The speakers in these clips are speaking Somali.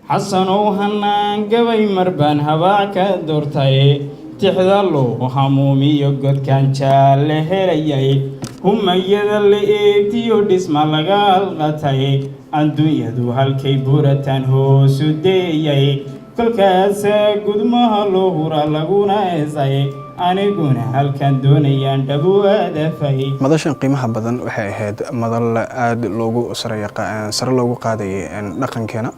xasanow hanaan gabay marbaan habaa ka doortay tixda loo hamuumiyo godkan jaalle helayay humayada la eegtiyo dhisma laga alqatay adduunyadu halkay buratan hoosu deeyay kolkaasa gudmaha loo hura laguna eesay aniguna halkan doonayaan dhabu adafay madashan qiimaha badan waxay ahayd madal aad loogu sare loogu qaadayay dhaqankeena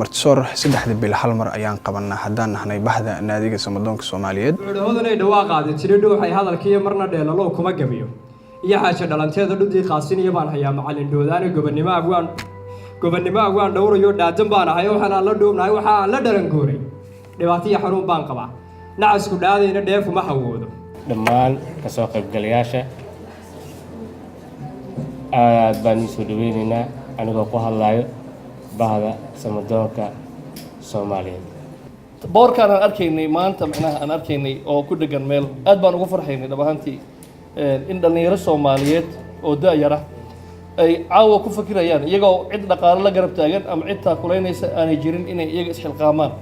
martisoor 3 bil hal mar ayaan qabanaa haddaan nahnay bahda naadiga samadoonka Soomaaliyeed hoodanay dhawaaqaad tiridho waxay hadalkiyo marna dheelalo kuma gabiyo iyo xaasha dhalanteeda dhudii qaasin iyo baan hayaa macallin doodaana gobonnimo agwaan dhowrayo dhaadan baan ahay waxaan la dhoobnahay waxa aan la dhalan gooray dhibaato iyo xanuun baan qabaa nacasku dhaadayna dheefu ma hawoodo dhammaan ka soo qaybgalayaasha aad baan isoo dhaweynaynaa anigoo ku hadlayo bahda samadoonka Soomaaliyeed boorkaan aan arkaynay maanta macnaha aan arkaynay oo ku dhagan meel aad baan ugu farxaynay dhabaantii in dhalinyaro Soomaaliyeed oo daayara ay caawa ku fakirayaan iyagoo cid dhaqaale la garab taagan ama cid taakuleynaysa aanay jirin inay iyaga isxilqaamaan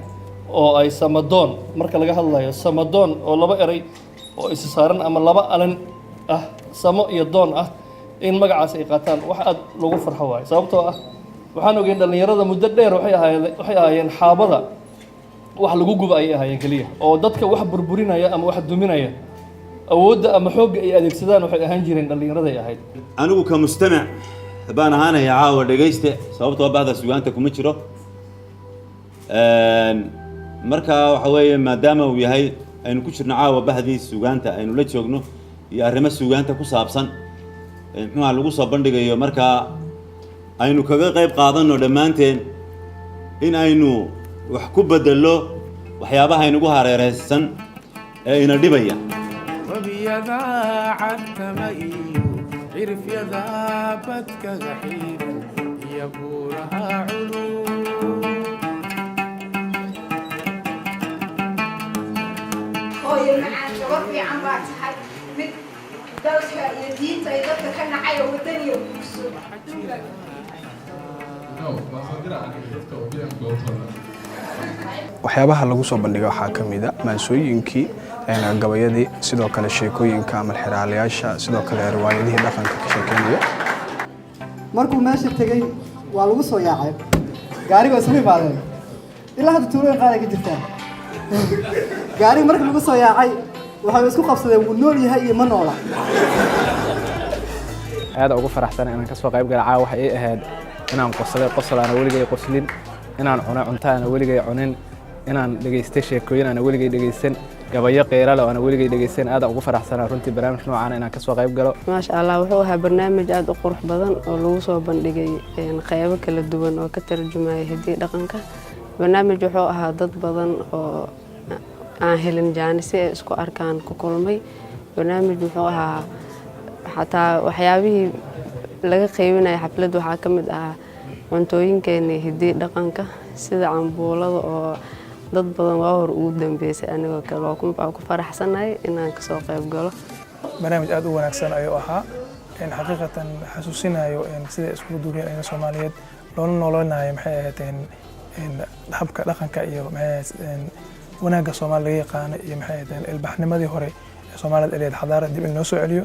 oo ay samadoon marka laga hadlayo samadoon oo laba eray oo is saaran ama laba alan ah samo iyo doon ah in magacaas ay qaataan wax aad lagu farxo waay sababtoo ah waxaan ogeyn dhalinyarada muddo dheer waxay ahaayeen xaabada wax lagu guba ay ahaayeen kaliya oo dadka wax burburinaya ama wax duminaya awoodda ama xoogga ay adeegsadaan waxay ahaan jireen dhalinyarada ay ahayd anigu ka mustamac baan ahaanayaa caawa dhagayste sababtoo bahda sugaanta kuma jiro marka waxa weeye maadaama uu yahay aynu ku jirno caawa bahdii sugaanta aynu la joogno iyo arrimo sugaanta ku saabsan muxuu lagu soo bandhigayo marka aynu kaga qayb qaadano dhammaanteen in aynu wax ku bedelo waxyaabaha aynugu hareereysan ee ina dhibaya wabiyada cadkama iyo cirfyada badka gaxiir iyo buuraha culum hooyo macaan gabar fiican baa tahay mid dalka iyo diinta ay dadka ka nacay oo wadaniya guurso waxyaabaha lagu soo bandhigay waxaa ka mid ah maansooyinkii gabayadii sidoo kale sheekooyinka ama xiraalayaasha sidoo kale riwaayadihii dhaqanka ka sheekeynaya markuu meesha tegay waa lagu soo yaacay gaariga isla imaadeen ilaa hadda tuulooyin qaad ay ka jirtaan gaariga markii lagu soo yaacay waxay isku qabsadeen wuu nool yahay iyo ma noola aad ugu faraxsan inaan ka soo qayb galay caawa waxa ay ahayd inaan qosol aan weligay qoslin inaan cuno cunto aan weligay cunin inaan dhageystay sheekooyin aan weligay dhageysan gabayo qeyrale oo aan weligay dhageysan aad ugu faraxsanaa runtii barnaamij noocan inaan ka soo qayb galo maasha Allah wuxuu ahaa barnaamij aad u qurux badan oo lagu soo bandhigay qaybo kala duwan oo ka tarjumaya hidii dhaqanka barnaamij wuxuu ahaa dad badan oo aan helin jaanisi ay isku arkaan ku kulmay barnaamij wuxuu ahaa xataa waxyaabihii laga qaybinay xaflad waxaa ka mid ah cuntooyinkeena hidii dhaqanka sida cambuulada oo dad badan waa hor ugu dambeysay anigoo kale oo ku faraxsanahay inaan ka soo qayb galo barnaamij aad u wanaagsan ayuu ahaa xaqiiqatan xasuusinayo sida isku duuriyeen Soomaaliyeed loo noolanayo maxay ahayd habka dhaqanka iyo wanaagga Soomaaliga yaqaan iyo maxay ahayd ilbaxnimadii hore ee Soomaaliyeed ee xadaarad dib in loo soo celiyo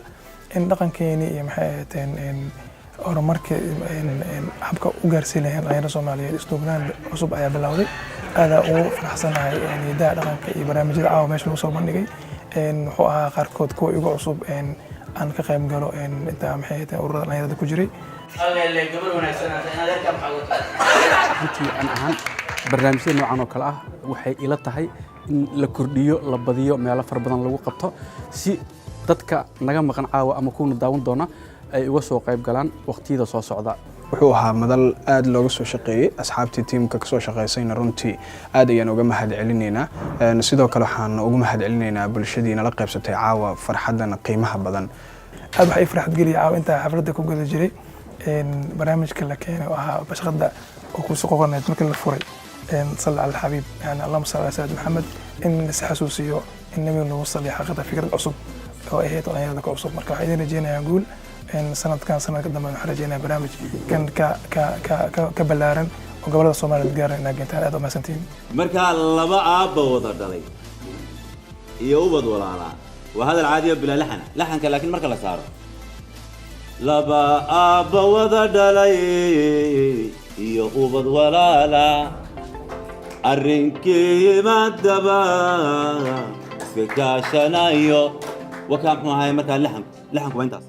in dhaqankeeni iyo maxay ahayd horumarka habka u gaarsiin lahayn dhalinyarada Soomaaliyeed isduubnaan cusub ayaa bilowday aad ugu faraxsanahay nidaamka dhaqanka iyo barnaamijyada caawa meesha lagu soo bandhigay wuxuu ahaa qaarkood kuwa igu cusub aan ka qayb galo inta maxay tahay ururada dhalinyarada ku jiray runtii aan ahaan barnaamijyada noocan oo kale ah waxay ila tahay in la kordhiyo la badiyo meelo fara badan lagu qabto si dadka naga maqan caawa ama kuwa daawan doona ay uga soo qayb galaan waqtiyada soo socda wuxuu ahaa madal aad looga soo shaqeeyay asxaabtii tiimka ka soo shaqeysayna runtii aad ayaan uga mahad celinaynaa sidoo kale waxaan ugu mahad celinaynaa bulshadiina la qaybsatay caawa farxadan qiimaha badan aad waxay farxad geliyay caawa inta xafladda ku guda jiray barnaamijka la keenay oo ahaa bashqada oo ku soo qorneed markii la furay صلى على الحبيب يعني اللهم صل على سيدنا محمد إن سحسوسيو النبي نوصل لحقيقة فكرة عصب أو هي طلعنا هذا كعصب مركب حيدين جينا نقول إن سنة كان سنة قدام نحرجينا برنامج كان ك ك ك كبلارن oo gobolada Soomaaliyeed gaar ahaan Gentaan aad u mahadsantihiin marka laba aabba wada dhalay iyo ubad walaalaa waa hadal caadi ah bilaa laxanka laakiin marka la saaro laba aabba wada dhalay iyo ubad walaalaa arrinkii madaba iska kaashanayo wakaa muxuu ahay markaa laxanku waa intaas